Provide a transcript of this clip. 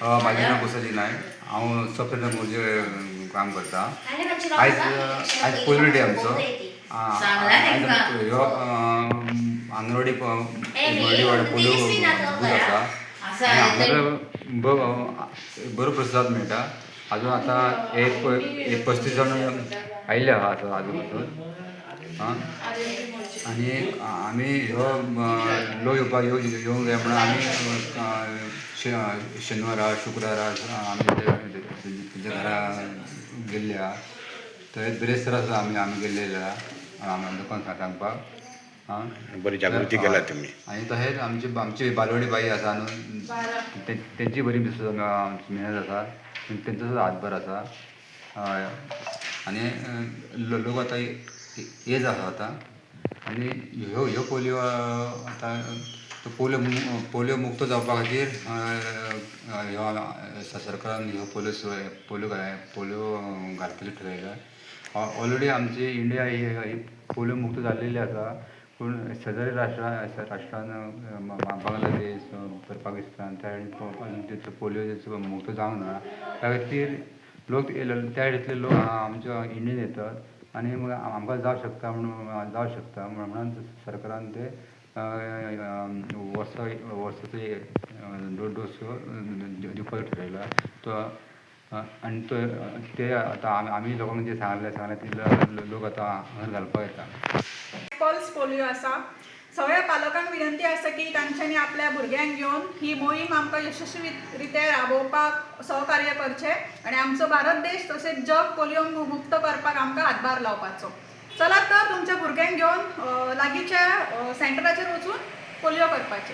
माझें नांव कुसली नायक। हांव sub centre Morje काम करता। आयज पोलियो डे आमचो। ह्यो अंगणवाडी वाडा पोलियो बूथ आसा आनी हांगासर बरो प्रतिसाद मेळटा। अजून आतां एक 35 जण आयिल्ले आसा अजून आनी आमी ह्यो लोक येवंक जाय म्हणून आमी शेनवारा शुक्रारा आमी तेंच्या घरा गेल्ले आहा। थंय बिरेस्तार आसा आमी गेल्ले आहा दुकान सांगपाक बरी जागृती केला तुमी। आनी तशेंच आमची बालवाडी बाई आसा न्हू तेंची बरी मेहनत आसा तेंचो सुद्दां हातभार आसा। हय आनी लोक आतां एज आसा आतां आनी ह्यो पोलियो आतां पोलियो मुक्त जावपा खातीर सरकारान ह्यो पोलियो घालपाचें ठरयला। ऑलरेडी आमची इंडिया ही पोलियो मुक्त जाल्लेली आसा पूण शेजारी राष्ट्रान बांगलादेश पाकिस्तान त्या पोलियो मुक्त जावंक ना। त्या खातीर लोक त्या इतले लोक आमच्या इंडियेन येतात आनी आमकां जावं शकता म्हणून सरकारान ते वर्साचो 2 डोस दिवपाचो ठरयला। तो आनी ते आतां आमी लोकांक जे सांगले ते लोक आतां हांगा घालपाक येता। पल्स पोलियो आसा। सगळ्या पालकांक विनंती आसा की तांच्यांनी आपल्या भुरग्यांक घेवन ही मोहीम आमकां यशस्वी रित्या राबोवपाक सहकार्य करचें आनी आमचो भारत देश तशेंच जग पोलियो मुक्त करपाक आमकां हातभार लावपाचो। चला तर तुमच्या भुरग्यांक घेवन लागींच्या सेंटराचेर वचून पोलियो करपाचें।